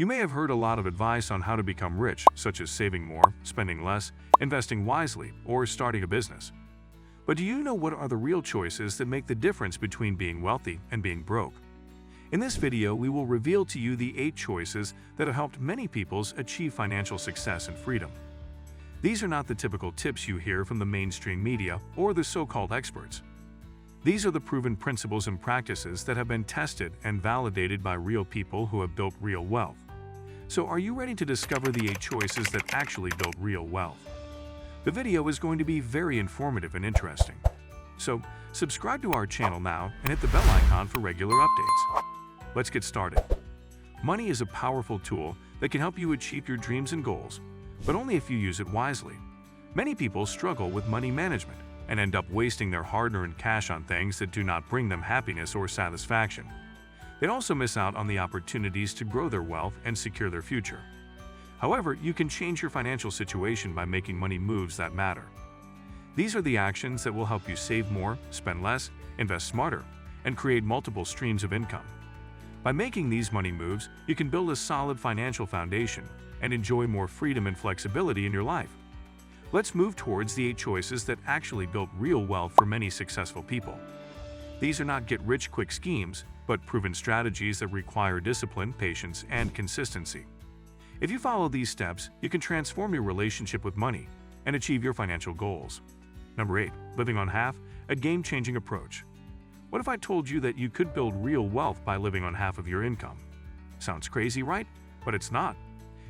You may have heard a lot of advice on how to become rich, such as saving more, spending less, investing wisely, or starting a business. But do you know what are the real choices that make the difference between being wealthy and being broke? In this video, we will reveal to you the 8 choices that have helped many people achieve financial success and freedom. These are not the typical tips you hear from the mainstream media or the so-called experts. These are the proven principles and practices that have been tested and validated by real people who have built real wealth. So are you ready to discover the 8 choices that actually build real wealth? The video is going to be very informative and interesting. So subscribe to our channel now and hit the bell icon for regular updates. Let's get started. Money is a powerful tool that can help you achieve your dreams and goals, but only if you use it wisely. Many people struggle with money management and end up wasting their hard-earned cash on things that do not bring them happiness or satisfaction. They also miss out on the opportunities to grow their wealth and secure their future. However, you can change your financial situation by making money moves that matter. These are the actions that will help you save more, spend less, invest smarter, and create multiple streams of income. By making these money moves, you can build a solid financial foundation and enjoy more freedom and flexibility in your life. Let's move towards the 8 choices that actually built real wealth for many successful people. These are not get-rich-quick schemes, but proven strategies that require discipline, patience, and consistency. If you follow these steps, you can transform your relationship with money and achieve your financial goals. Number 8. Living on half, a game-changing approach. What if I told you that you could build real wealth by living on half of your income? Sounds crazy, right? But it's not.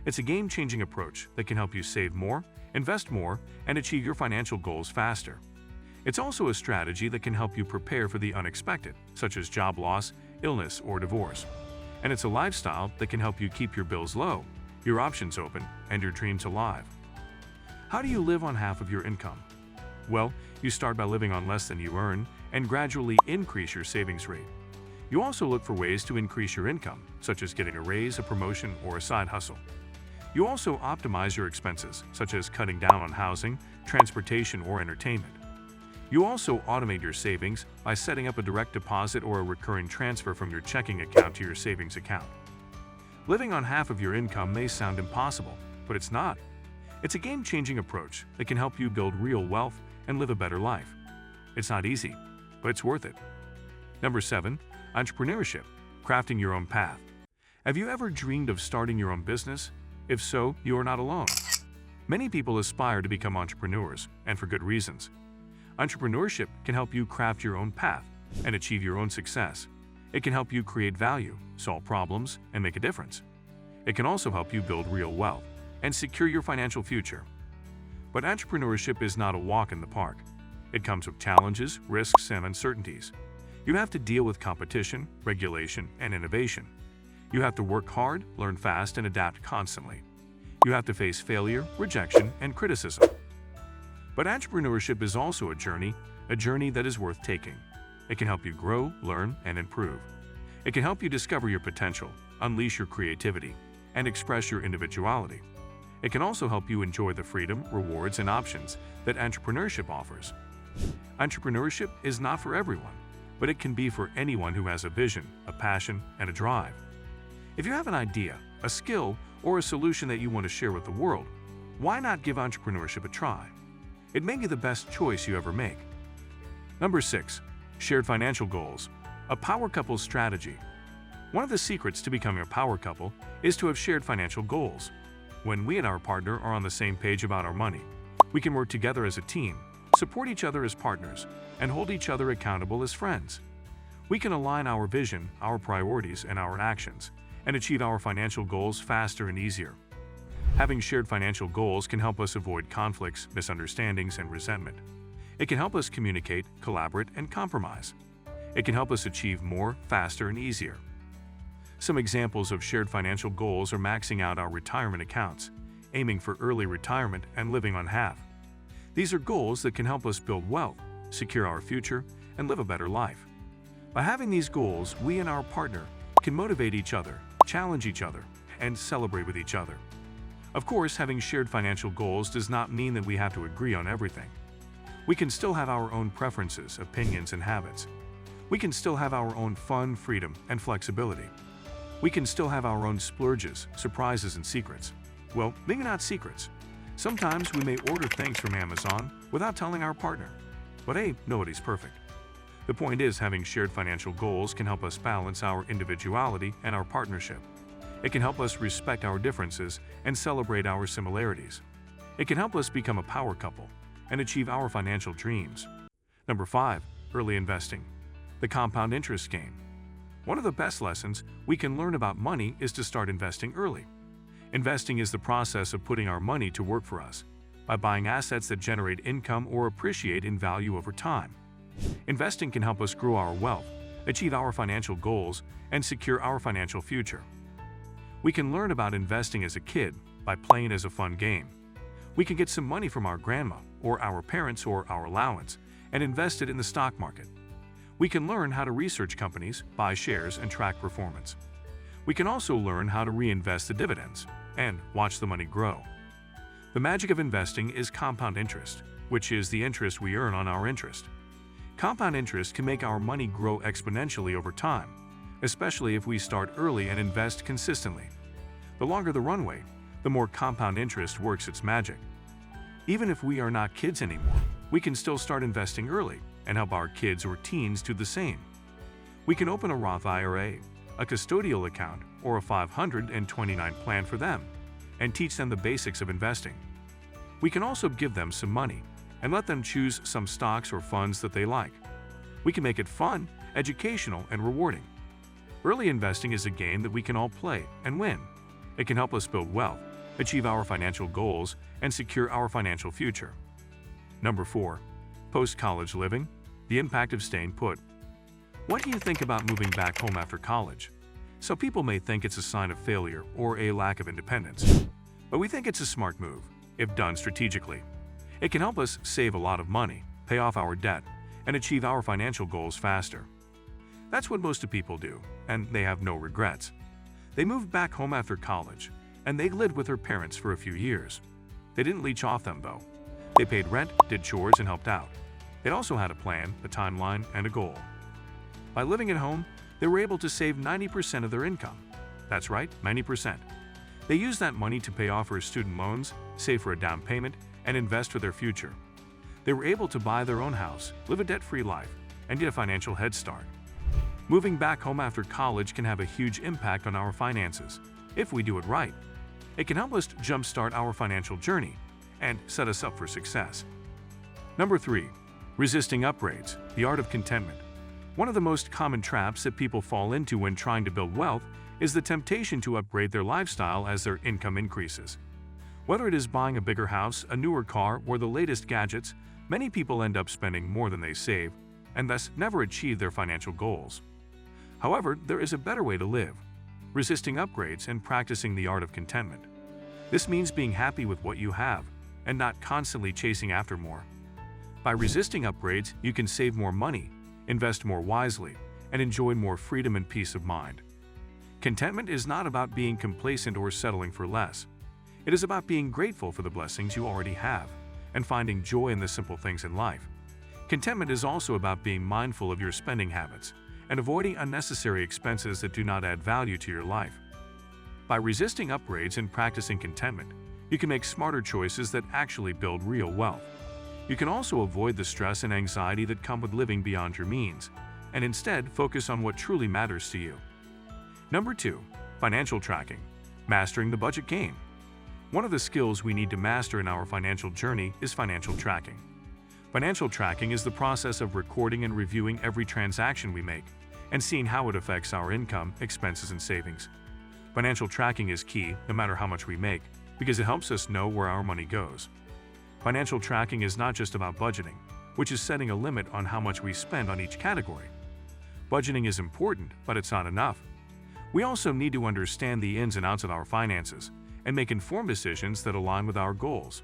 It's a game-changing approach that can help you save more, invest more, and achieve your financial goals faster. It's also a strategy that can help you prepare for the unexpected, such as job loss, illness, or divorce. And it's a lifestyle that can help you keep your bills low, your options open, and your dreams alive. How do you live on half of your income? Well, you start by living on less than you earn and gradually increase your savings rate. You also look for ways to increase your income, such as getting a raise, a promotion, or a side hustle. You also optimize your expenses, such as cutting down on housing, transportation, or entertainment. You also automate your savings by setting up a direct deposit or a recurring transfer from your checking account to your savings account. Living on half of your income may sound impossible, but it's not. It's a game-changing approach that can help you build real wealth and live a better life. It's not easy, but it's worth it. Number 7. Entrepreneurship, crafting your own path. Have you ever dreamed of starting your own business? If so, you are not alone. Many people aspire to become entrepreneurs, and for good reasons. Entrepreneurship can help you craft your own path and achieve your own success. It can help you create value, solve problems, and make a difference. It can also help you build real wealth and secure your financial future. But entrepreneurship is not a walk in the park. It comes with challenges, risks, and uncertainties. You have to deal with competition, regulation, and innovation. You have to work hard, learn fast, and adapt constantly. You have to face failure, rejection, and criticism. But entrepreneurship is also a journey that is worth taking. It can help you grow, learn, and improve. It can help you discover your potential, unleash your creativity, and express your individuality. It can also help you enjoy the freedom, rewards, and options that entrepreneurship offers. Entrepreneurship is not for everyone, but it can be for anyone who has a vision, a passion, and a drive. If you have an idea, a skill, or a solution that you want to share with the world, why not give entrepreneurship a try? It may be the best choice you ever make. Number 6. Shared financial goals, a power couple strategy. One of the secrets to becoming a power couple is to have shared financial goals. When we and our partner are on the same page about our money, we can work together as a team, support each other as partners, and hold each other accountable as friends. We can align our vision, our priorities, and our actions, and achieve our financial goals faster and easier. Having shared financial goals can help us avoid conflicts, misunderstandings, and resentment. It can help us communicate, collaborate, and compromise. It can help us achieve more, faster, and easier. Some examples of shared financial goals are maxing out our retirement accounts, aiming for early retirement, and living on half. These are goals that can help us build wealth, secure our future, and live a better life. By having these goals, we and our partner can motivate each other, challenge each other, and celebrate with each other. Of course, having shared financial goals does not mean that we have to agree on everything. We can still have our own preferences, opinions, and habits. We can still have our own fun, freedom, and flexibility. We can still have our own splurges, surprises, and secrets. Well, maybe not secrets. Sometimes we may order things from Amazon without telling our partner. But hey, nobody's perfect. The point is, having shared financial goals can help us balance our individuality and our partnership. It can help us respect our differences and celebrate our similarities. It can help us become a power couple and achieve our financial dreams. Number 5. Early investing. The compound interest game. One of the best lessons we can learn about money is to start investing early. Investing is the process of putting our money to work for us by buying assets that generate income or appreciate in value over time. Investing can help us grow our wealth, achieve our financial goals, and secure our financial future. We can learn about investing as a kid by playing as a fun game. We can get some money from our grandma or our parents or our allowance and invest it in the stock market. We can learn how to research companies, buy shares, and track performance. We can also learn how to reinvest the dividends and watch the money grow. The magic of investing is compound interest, which is the interest we earn on our interest. Compound interest can make our money grow exponentially over time, especially if we start early and invest consistently. The longer the runway, the more compound interest works its magic. Even if we are not kids anymore, we can still start investing early and help our kids or teens do the same. We can open a Roth IRA, a custodial account, or a 529 plan for them and teach them the basics of investing. We can also give them some money and let them choose some stocks or funds that they like. We can make it fun, educational, and rewarding. Early investing is a game that we can all play and win. It can help us build wealth, achieve our financial goals, and secure our financial future. Number 4. Post-college living, the impact of staying put. What do you think about moving back home after college? Some people may think it's a sign of failure or a lack of independence, but we think it's a smart move if done strategically. It can help us save a lot of money, pay off our debt, and achieve our financial goals faster. That's what most of people do, and they have no regrets. They moved back home after college, and they lived with their parents for a few years. They didn't leech off them, though. They paid rent, did chores, and helped out. They also had a plan, a timeline, and a goal. By living at home, they were able to save 90% of their income. That's right, 90%. They used that money to pay off their student loans, save for a down payment, and invest for their future. They were able to buy their own house, live a debt-free life, and get a financial head start. Moving back home after college can have a huge impact on our finances, if we do it right. It can help us jumpstart our financial journey and set us up for success. Number 3. Resisting upgrades, the art of contentment. One of the most common traps that people fall into when trying to build wealth is the temptation to upgrade their lifestyle as their income increases. Whether it is buying a bigger house, a newer car, or the latest gadgets, many people end up spending more than they save and thus never achieve their financial goals. However, there is a better way to live: resisting upgrades and practicing the art of contentment. This means being happy with what you have and not constantly chasing after more. By resisting upgrades, you can save more money, invest more wisely, and enjoy more freedom and peace of mind. Contentment is not about being complacent or settling for less. It is about being grateful for the blessings you already have and finding joy in the simple things in life. Contentment is also about being mindful of your spending habits and avoiding unnecessary expenses that do not add value to your life. By resisting upgrades and practicing contentment, you can make smarter choices that actually build real wealth. You can also avoid the stress and anxiety that come with living beyond your means, and instead focus on what truly matters to you. Number 2. Financial tracking, mastering the budget game. One of the skills we need to master in our financial journey is financial tracking. Financial tracking is the process of recording and reviewing every transaction we make and seeing how it affects our income, expenses, and savings. Financial tracking is key no matter how much we make, because it helps us know where our money goes. Financial tracking is not just about budgeting, which is setting a limit on how much we spend on each category. Budgeting is important, but it's not enough. We also need to understand the ins and outs of our finances and make informed decisions that align with our goals.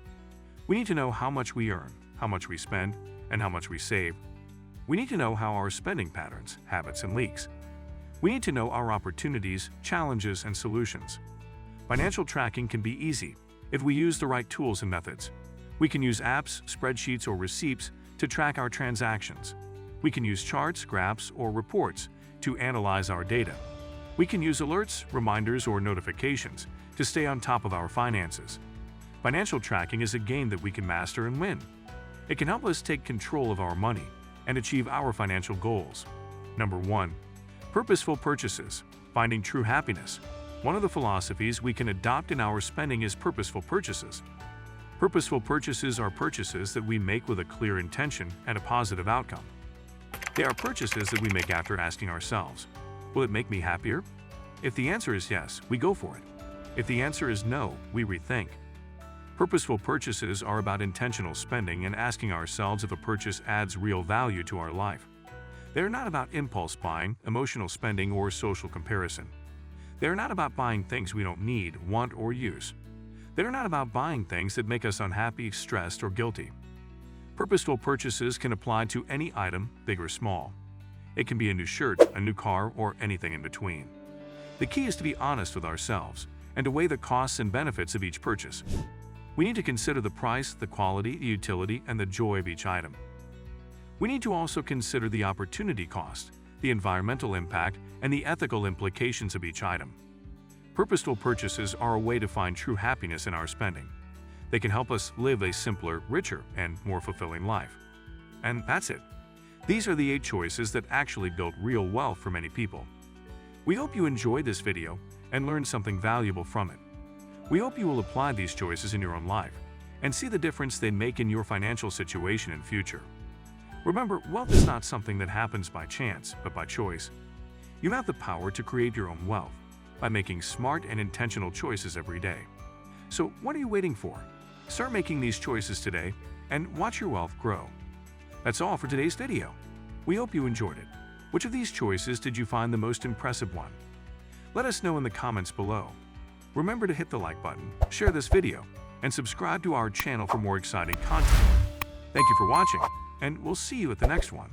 We need to know how much we earn, how much we spend, and how much we save. We need to know how our spending patterns, habits, and leaks. We need to know our opportunities, challenges, and solutions. Financial tracking can be easy if we use the right tools and methods. We can use apps, spreadsheets, or receipts to track our transactions. We can use charts, graphs, or reports to analyze our data. We can use alerts, reminders, or notifications to stay on top of our finances. Financial tracking is a game that we can master and win. It can help us take control of our money and achieve our financial goals. Number 1. Purposeful purchases. Finding true happiness. One of the philosophies we can adopt in our spending is purposeful purchases. Purposeful purchases are purchases that we make with a clear intention and a positive outcome. They are purchases that we make after asking ourselves, will it make me happier? If the answer is yes, we go for it. If the answer is no, we rethink. Purposeful purchases are about intentional spending and asking ourselves if a purchase adds real value to our life. They are not about impulse buying, emotional spending, or social comparison. They are not about buying things we don't need, want, or use. They are not about buying things that make us unhappy, stressed, or guilty. Purposeful purchases can apply to any item, big or small. It can be a new shirt, a new car, or anything in between. The key is to be honest with ourselves and to weigh the costs and benefits of each purchase. We need to consider the price, the quality, the utility, and the joy of each item. We need to also consider the opportunity cost, the environmental impact, and the ethical implications of each item. Purposeful purchases are a way to find true happiness in our spending. They can help us live a simpler, richer, and more fulfilling life. And that's it. These are the 8 choices that actually built real wealth for many people. We hope you enjoyed this video and learned something valuable from it. We hope you will apply these choices in your own life and see the difference they make in your financial situation and future. Remember, wealth is not something that happens by chance, but by choice. You have the power to create your own wealth by making smart and intentional choices every day. So what are you waiting for? Start making these choices today and watch your wealth grow. That's all for today's video. We hope you enjoyed it. Which of these choices did you find the most impressive one? Let us know in the comments below. Remember to hit the like button, share this video, and subscribe to our channel for more exciting content. Thank you for watching, and we'll see you at the next one.